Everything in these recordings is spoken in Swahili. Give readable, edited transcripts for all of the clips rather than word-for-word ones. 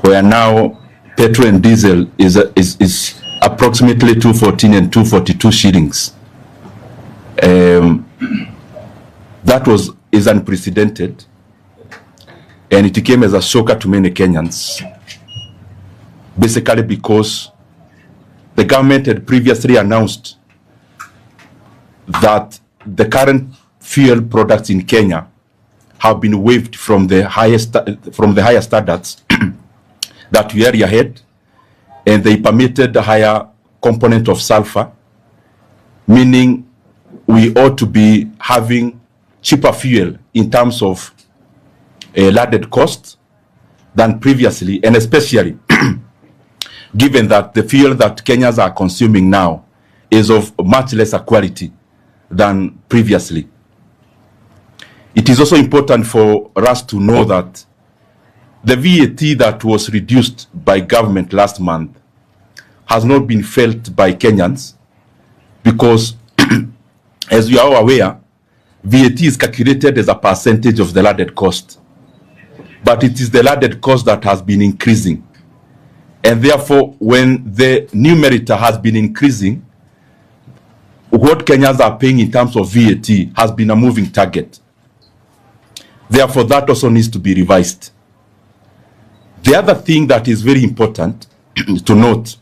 where now petrol and diesel is approximately 214 and 242 shillings. That is unprecedented, and it came as a shocker to many Kenyans, basically because the government had previously announced that the current fuel products in Kenya have been waived from the higher standards that we already had, and they permitted a higher component of sulfur, meaning we ought to be having cheaper fuel in terms of landed cost than previously, and especially given that the fuel that Kenyans are consuming now is of much lesser quality than previously. It is also important for us to know that the VAT that was reduced by government last month has not been felt by Kenyans because, as we are all aware, VAT is calculated as a percentage of the landed cost. But it is the landed cost that has been increasing. And therefore, when the numerator has been increasing, what Kenyans are paying in terms of VAT has been a moving target. Therefore, that also needs to be revised. The other thing that is very important to note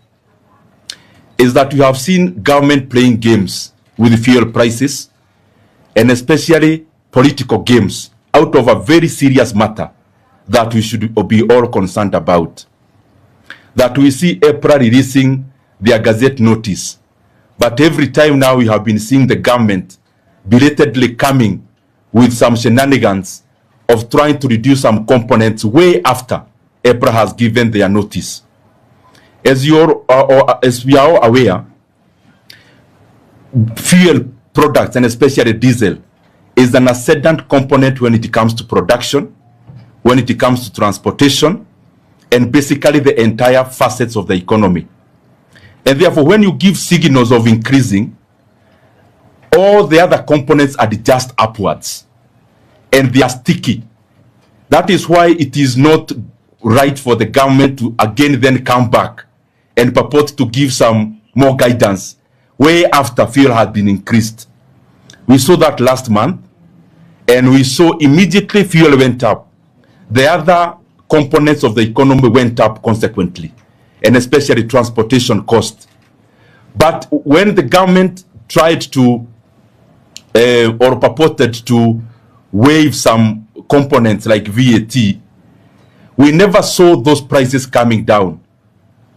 is that we have seen government playing games with fuel prices, and especially political games, out of a very serious matter that we should be all concerned about. That we see EPRA releasing their gazette notice, but every time now we have been seeing the government belatedly coming with some shenanigans of trying to reduce some components way after EPRA has given their notice. As we are all aware, fuel products, and especially diesel, is an ascendant component when it comes to production, when it comes to transportation, and basically the entire facets of the economy. And therefore, when you give signals of increasing, all the other components adjust upwards, and they are sticky. That is why it is not right for the government to again then come back and purport to give some more guidance way after fuel had been increased. We saw that last month, and we saw immediately fuel went up. The other components of the economy went up consequently, and especially transportation cost. But when the government tried to or purported to waive some components like VAT, we never saw those prices coming down,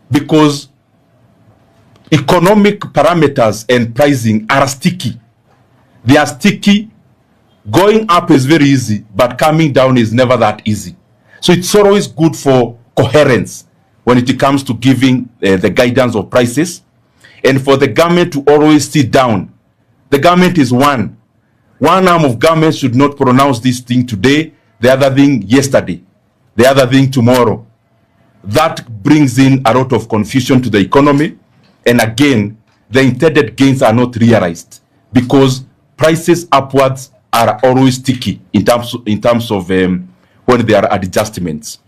because economic parameters and pricing are sticky. They are sticky. Going up is very easy, but coming down is never that easy. So it's always good for coherence when it comes to giving the guidance of prices, and for the government to always sit down. The government is one. One arm of government should not pronounce this thing today, the other thing yesterday, the other thing tomorrow. That brings in a lot of confusion to the economy, and again, the intended gains are not realized because prices upwards are always sticky in terms of when there are adjustments.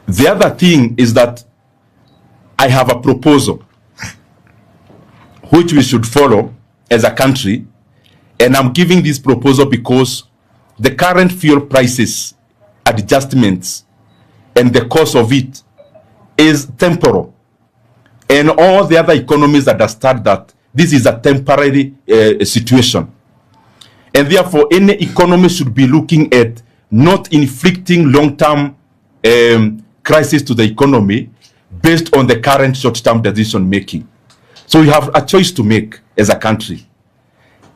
The other thing is that I have a proposal which we should follow as a country, and I'm giving this proposal because the current fuel prices adjustments and the cost of it is temporal, and all the other economies understand that this is a temporary situation, and therefore any economy should be looking at not inflicting long-term crisis to the economy based on the current short-term decision making. So we have a choice to make as a country.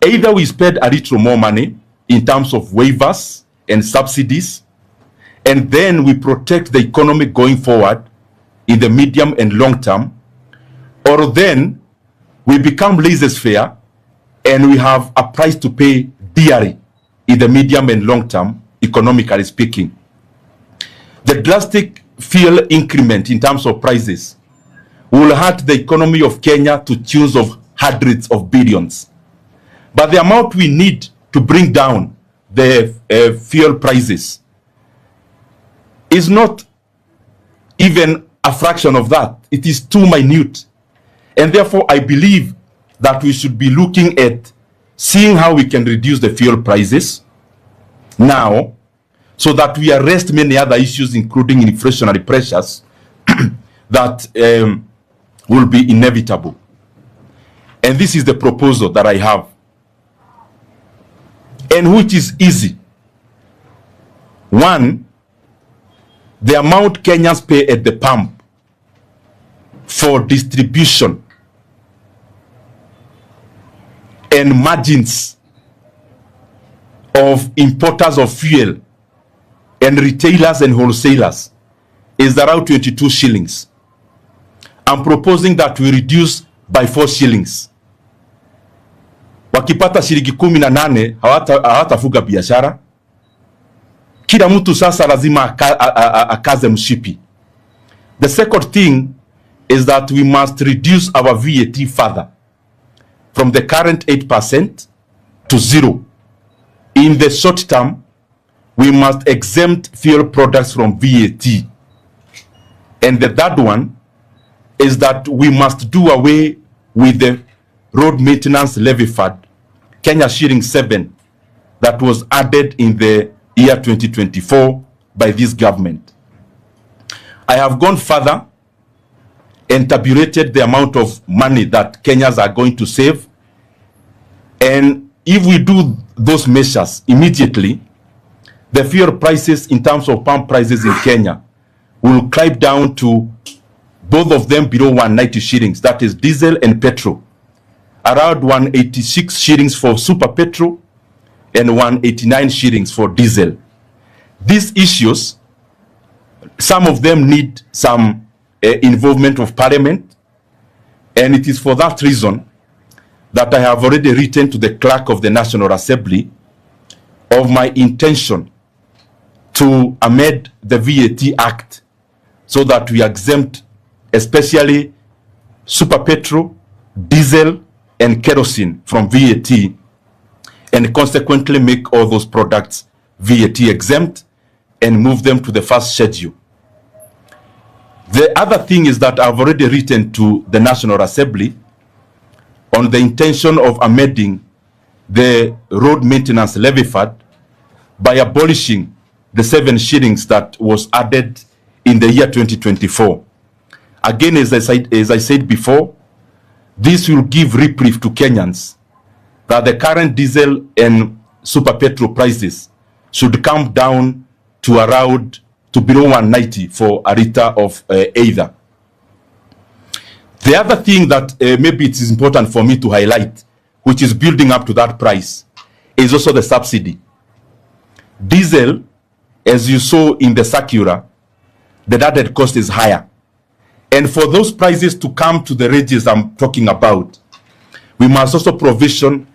Either we spend a little more money in terms of waivers and subsidies, and then we protect the economy going forward in the medium and long term, or then we become laissez-faire and we have a price to pay dearly in the medium and long term, economically speaking. The drastic fuel increment in terms of prices will hurt the economy of Kenya to tunes of hundreds of billions. But the amount we need to bring down the fuel prices is not even a fraction of that. It is too minute. And therefore, I believe that we should be looking at seeing how we can reduce the fuel prices now, so that we arrest many other issues, including inflationary pressures, that will be inevitable. And this is the proposal that I have, and which is easy. One, the amount Kenyans pay at the pump for distribution and margins of importers of fuel and retailers and wholesalers is around 22 shillings. I'm proposing that we reduce by 4 shillings. Wakipata shilingi 18 hawatafuga biashara. Kila mtu sasa lazima akaze mshipi. The second thing is that we must reduce our VAT further from the current 8% to 0. In the short term, we must exempt fuel products from VAT. And the third one is that we must do away with the road maintenance levy fund, Kenya shilling 7, that was added in the year 2024 by this government. I have gone further and tabulated the amount of money that Kenyans are going to save. And if we do those measures immediately, the fuel prices in terms of pump prices in Kenya will climb down to both of them below 190 shillings. That is diesel and petrol. Around 186 shillings for super petrol and 189 shillings for diesel. These issues, some of them need some involvement of parliament, and it is for that reason that I have already written to the clerk of the National Assembly of my intention to amend the VAT Act so that we exempt especially super petrol, diesel, and kerosene from VAT, and consequently make all those products VAT exempt and move them to the first schedule. The other thing is that I've already written to the National Assembly on the intention of amending the road maintenance levy fund by abolishing the 7 shillings that was added in the year 2024. Again, as I said before, this will give reprieve to Kenyans that the current diesel and super petrol prices should come down to around to below 190 for a liter of either. The other thing that maybe it is important for me to highlight, which is building up to that price, is also the subsidy. Diesel, as you saw in the circular, the added cost is higher. And for those prices to come to the ranges I'm talking about, we must also provision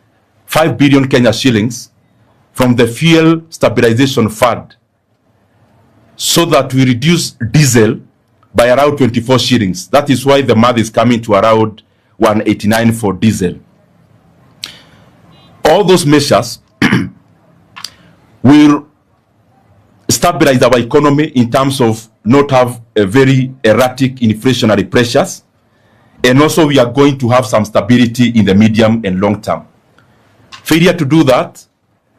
5 billion Kenya shillings from the Fuel Stabilization Fund so that we reduce diesel by around 24 shillings. That is why the math is coming to around 189 for diesel. All those measures will stabilize our economy in terms of not have a very erratic inflationary pressures, and also we are going to have some stability in the medium and long term. Failure to do that,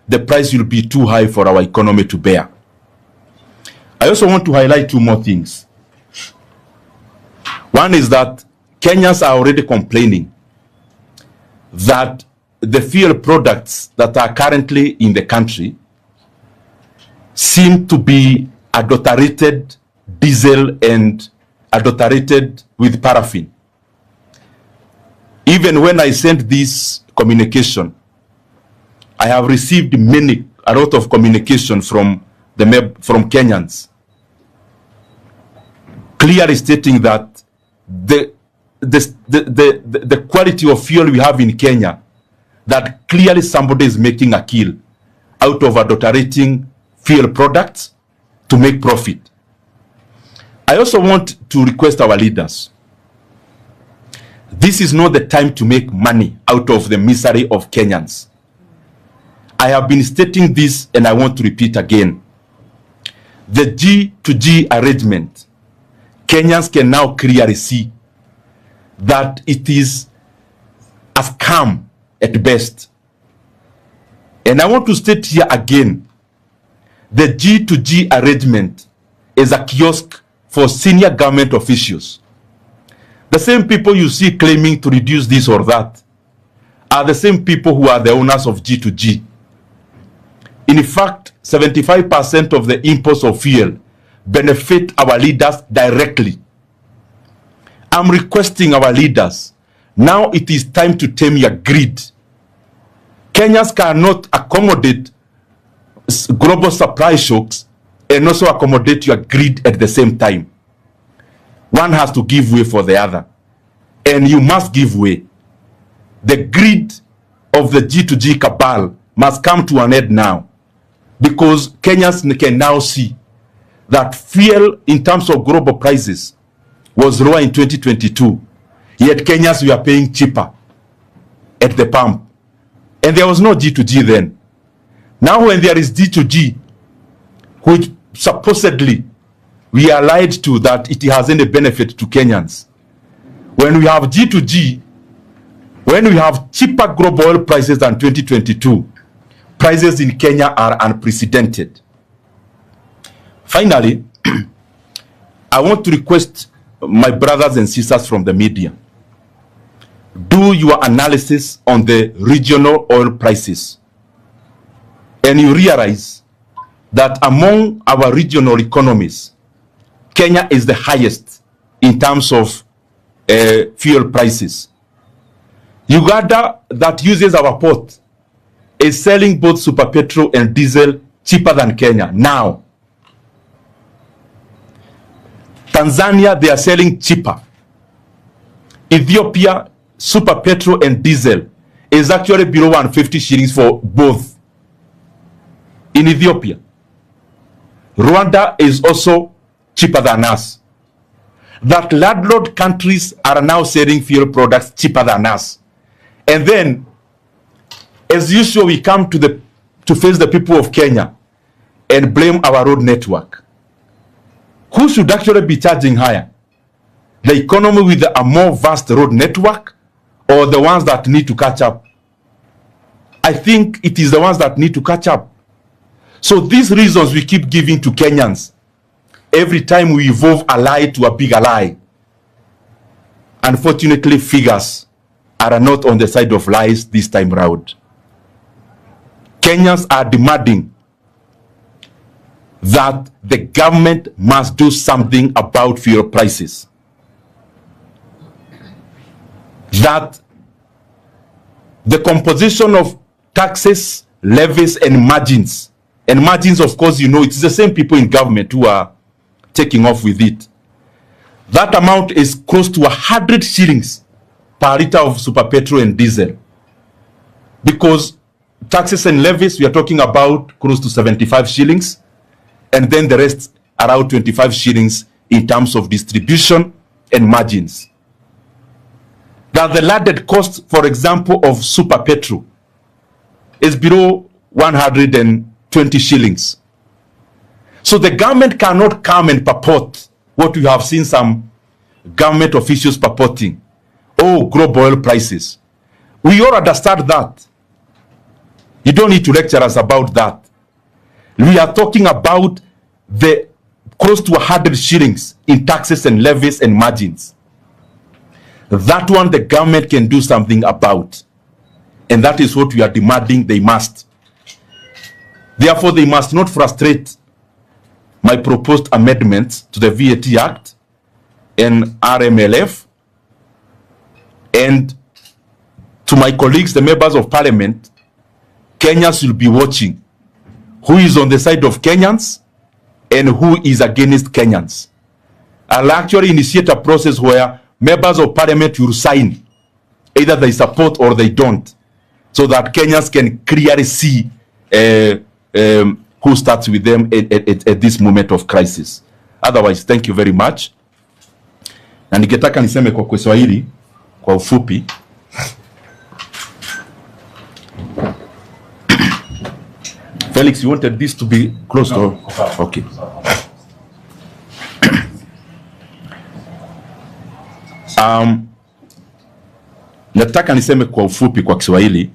the price will be too high for our economy to bear. I also want to highlight 2 more things. One is that Kenyans are already complaining that the fuel products that are currently in the country seem to be adulterated diesel and adulterated with paraffin. Even when I sent this communication, I have received a lot of communication from Kenyans, clearly stating that the quality of fuel we have in Kenya, that clearly somebody is making a kill out of adulterating fuel products to make profit. I also want to request our leaders. This is not the time to make money out of the misery of Kenyans. I have been stating this and I want to repeat again. The G2G arrangement Kenyans can now clearly see that it is a scam at best. And I want to state here again, the G2G arrangement is a kiosk for senior government officials. The same people you see claiming to reduce this or that are the same people who are the owners of G2G. In fact, 75% of the imports of fuel benefit our leaders directly. I'm requesting our leaders, now it is time to tame your greed. Kenyans cannot accommodate global supply shocks and also accommodate your greed at the same time. One has to give way for the other. And you must give way. The greed of the G2G cabal must come to an end now. Because Kenyans can now see that fuel in terms of global prices was lower in 2022. Yet Kenyans were paying cheaper at the pump. And there was no G2G then. Now when there is G2G, which supposedly we are lied to that it has any benefit to Kenyans. When we have G2G, when we have cheaper global oil prices than 2022, prices in Kenya are unprecedented. Finally, I want to request my brothers and sisters from the media, do your analysis on the regional oil prices. And you realize that among our regional economies, Kenya is the highest in terms of fuel prices. Uganda, that uses our port, is selling both super petrol and diesel cheaper than Kenya now. Tanzania, they are selling cheaper. Ethiopia, super petrol and diesel is actually below 150 shillings for both. In Ethiopia, Rwanda is also cheaper than us. That landlord countries are now selling fuel products cheaper than us. And then, as usual, we come to face the people of Kenya and blame our road network. Who should actually be charging higher? The economy with a more vast road network or the ones that need to catch up? I think it is the ones that need to catch up. So these reasons we keep giving to Kenyans every time we evolve a lie to a bigger lie. Unfortunately, figures are not on the side of lies this time round. Kenyans are demanding that the government must do something about fuel prices. That the composition of taxes, levies, and margins, of course, you know, it's the same people in government who are taking off with it. That amount is close to 100 shillings per liter of super petrol and diesel. Because taxes and levies, we are talking about close to 75 shillings. And then the rest around 25 shillings in terms of distribution and margins. That the landed cost, for example, of super petrol is below 120 shillings. So the government cannot come and purport what we have seen some government officials purporting. Oh, global oil prices. We all understand that. You don't need to lecture us about that. We are talking about the close to 100 shillings in taxes and levies and margins. That one the government can do something about. And that is what we are demanding they must. Therefore, they must not frustrate my proposed amendments to the VAT Act and RMLF. And to my colleagues, the members of parliament, Kenyans will be watching who is on the side of Kenyans and who is against Kenyans. I'll actually initiate a process where members of parliament will sign. Either they support or they don't. So that Kenyans can clearly see who starts with them at this moment of crisis. Otherwise, thank you very much. Na ningetaka niseme kwa Kiswahili kwa ufupi. Felix, you wanted this to be close to? Okay. Nataka niseme kwa ufupi kwa Kiswahili,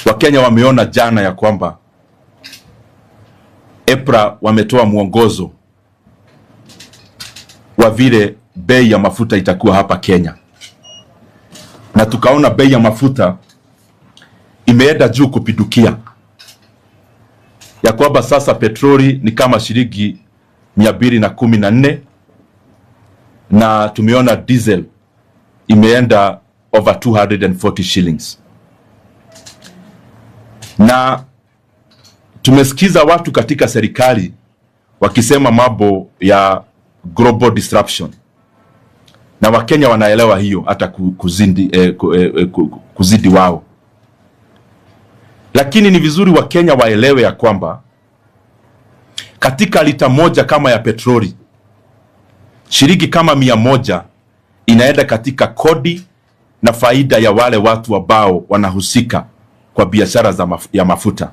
Wakenya wameona jana ya kwamba EPRA wametoa mwongozo wa vile bei ya mafuta itakuwa hapa Kenya, na tukaona bei ya mafuta imeenda juu kupidukia, ya kwamba sasa petroli ni kama shilingi 214 na tumeona diesel imeenda over 240 shillings. Na tumesikiza watu katika serikali wakisema mambo ya global disruption, na Wakenya wanaelewa hiyo hata kuzidi wao. Lakini ni vizuri Wakenya waelewe ya kwamba katika lita moja kama ya petroli, shilingi kama 100 inaenda katika kodi na faida ya wale watu ambao wanahusika kwa biashara ya mafuta.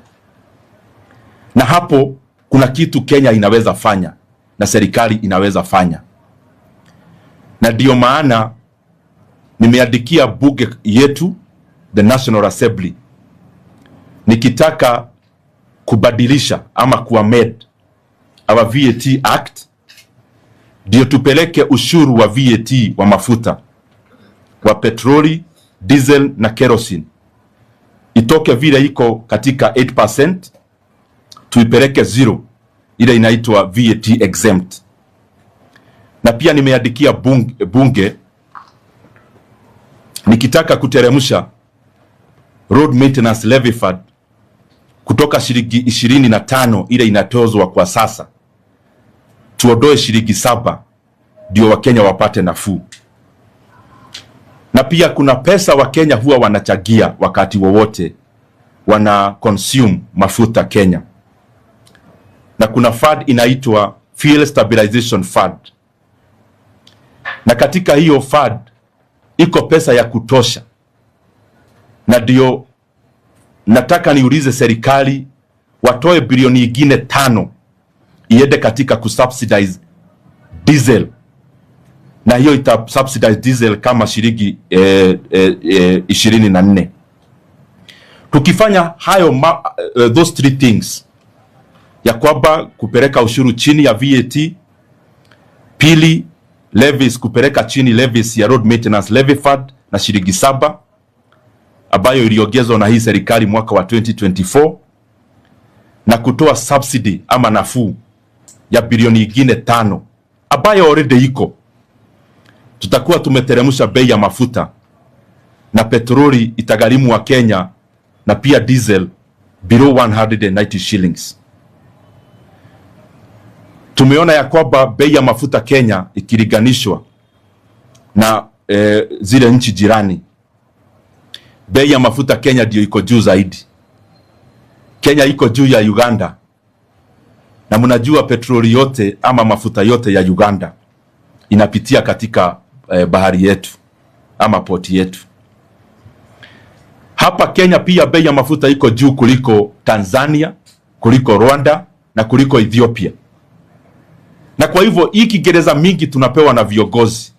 Na hapo kuna kitu Kenya inaweza fanya na serikali inaweza fanya. Na ndio maana nimeandikia bunge yetu, the National Assembly, nikitaka kubadilisha ama kuamend our VAT Act, ndio tupeleke ushuru wa VAT wa mafuta wa petroli, diesel na kerosene itoke vile iko katika 8%, tuipeleke 0, ile inaitwa VAT exempt. Na pia nimeandikia bunge nikitaka kuteremsha road maintenance levy fund kutoka shilingi 25 ile inatozwa kwa sasa, tuondoe shilingi 7 ndio Wakenya wapate nafuu. Na pia kuna pesa Wakenya huwa wanachagia wakati wowote wana consume mafuta Kenya, na kuna fund inaitwa Fuel Stabilization Fund, na katika hiyo fund iko pesa ya kutosha. Na ndio nataka niulize serikali watoe bilioni nyingine 5 iende katika kusubsidize diesel, na hiyo ita subsidize diesel kama shilingi 24. Tukifanya hayo those 3 things, ya kwamba kupeleka ushuru chini ya VAT, pili levies kupeleka chini levies ya road maintenance levy fund na shilingi 7 ambayo iliongezwa na hii serikali mwaka wa 2024, na kutoa subsidy ama nafuu ya bilioni nyingine 5 ambayo already iko, tutakuwa tumeteremsha bei ya mafuta, na petroli itagharimu wa Kenya na pia diesel below 190 shillings. Tumeona ya kwamba bei ya mafuta Kenya ikilinganishwa na zile nchi jirani, bei ya mafuta Kenya ndio iko juu zaidi. Kenya iko juu ya Uganda, na mnajua petroli yote ama mafuta yote ya Uganda inapitia katika bahari yetu ama poti yetu. Hapa Kenya pia bei ya mafuta iko juu kuliko Tanzania, kuliko Rwanda na kuliko Ethiopia. Na kwa hivyo hii Kiingereza mingi tunapewa na viongozi,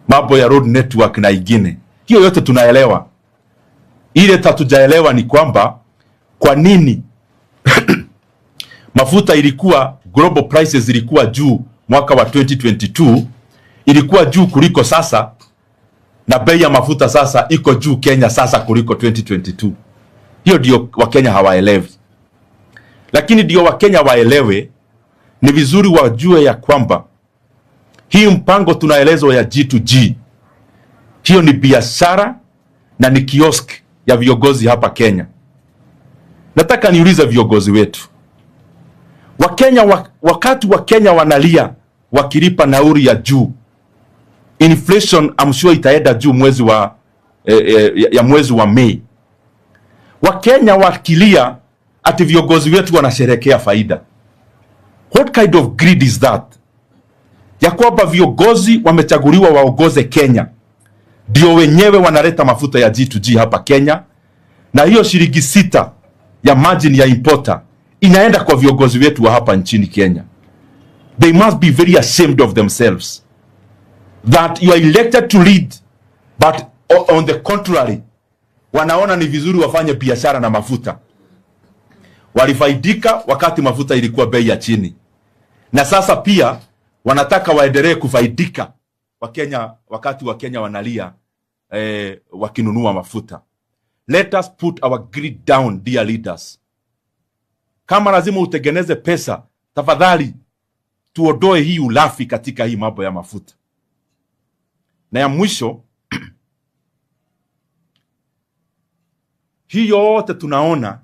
mambo ya road network na ingine, hiyo yote tunaelewa. Ile tatujaelewa ni kwamba kwa nini mafuta ilikuwa global prices ilikuwa juu mwaka wa 2022, ilikuwa juu kuliko sasa, na bei ya mafuta sasa iko juu Kenya sasa kuliko 2022. Hiyo ndio Wakenya hawaelewi. Lakini ndio Wakenya waelewe, ni vizuri wajue ya kwamba hii mpango tunaelezwa ya G2G, hiyo ni biashara na ni kiosk ya viongozi hapa Kenya. Nataka niulize viongozi wetu Wakenya, wakati Wakenya wanalia wakilipa nauri ya juu, inflation I'm sure itaenda juu mwezi wa Mei. Wakenya wakilia ati viongozi wetu wanasherekea faida. What kind of greed is that? Ya kwamba viongozi wamechaguliwa waongoze Kenya, ndio wenyewe wanaleta mafuta ya G2G hapa Kenya, na hiyo shilingi 6 ya margin ya importer inaenda kwa viongozi wetu wa hapa nchini Kenya. They must be very ashamed of themselves. that you are elected to lead, but on the contrary, wanaona ni vizuri wafanye biashara na mafuta. Walifaidika wakati mafuta ilikuwa bei ya chini, na sasa pia wanataka waendelee kufaidika Wakenya wakati Wakenya wanalia wakinunua mafuta. Let us put our greed down, dear leaders. Kama lazima utengeneze pesa, tafadhali tuondoe hii ulafi katika hii mambo ya mafuta. Na ya mwisho, hii yote tunaona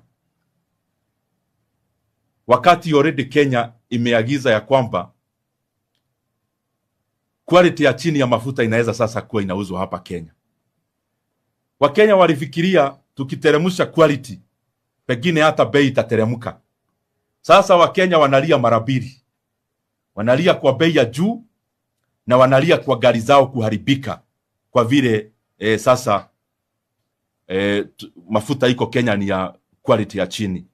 wakati already Kenya imeagiza ya kwamba quality ya chini ya mafuta inaweza sasa kuwa inauzwa hapa Kenya. Wakenya walifikiria tukiteremsha quality pengine hata bei itateremka. Sasa Wakenya wanalia mara mbili. Wanalia kwa bei ya juu na wanalia kwa gari zao kuharibika kwa vile sasa mafuta iko Kenya ni ya quality ya chini.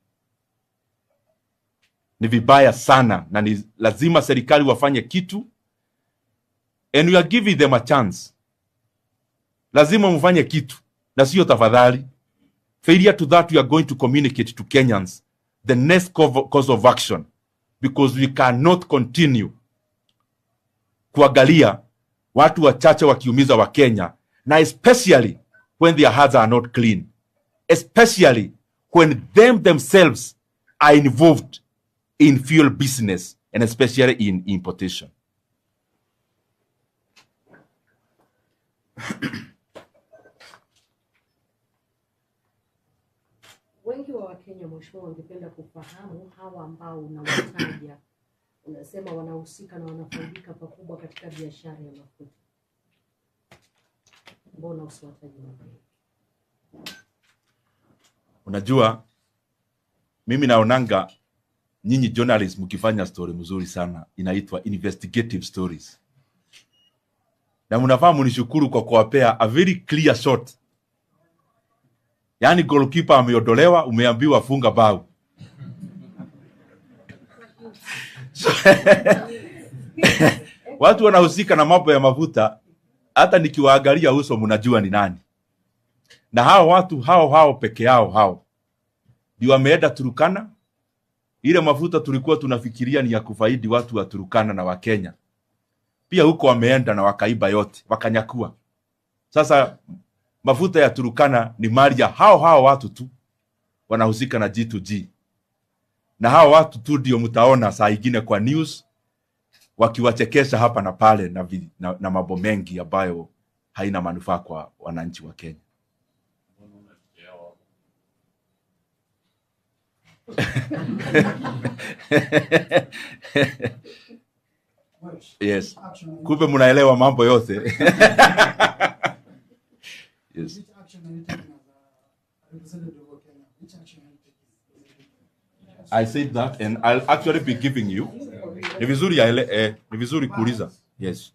Ni vibaya sana na ni lazima serikali wafanye kitu, and we are giving them a chance. Lazima mfanye kitu na sio tafadhali. Failure to that, we are going to communicate to Kenyans the next course of action, because we cannot continue kuangalia watu wachache wakiumiza wa Kenya, na especially when their hearts are not clean, especially when themselves are involved in fuel business and especially in importation. Wengi wa Wakenya mheshimiwa wangependa kufahamu hawa ambao unawataja, unasema wanahusika na wanafaidika pakubwa katika biashara ya mafuta. Mbona usiwataje mapema? Unajua, mimi naonanga nyinyi journalists mkifanya story mzuri sana, inaitwa investigative stories. Na mnafaa mnishukuru kwa kuwapea a very clear shot. Yaani goalkeeper ameondolewa, umeambiwa funga bao. Watu wanahusika na mambo ya mafuta, hata nikiwaangalia uso mnajua ni nani. Na hao watu hao peke yao ndio wameenda Turkana. Ile mafuta tulikuwa tunafikiria ni ya kufaidi watu wa Turkana na wa Kenya, pia huko wameenda na wakaiba yote, wakanyakua. Sasa mafuta ya Turkana ni mali ya hao watu tu wanahusika na G2G. Na hao watu tu ndio mtaona saa ingine kwa news wakiwachekesha hapa na pale na mambo mengi ambayo haina manufaa kwa wananchi wa Kenya. Yes. Kumbe mnaelewa mambo yote. Yes. I said that and I'll actually be giving you. Ni vizuri kuuliza. Yes.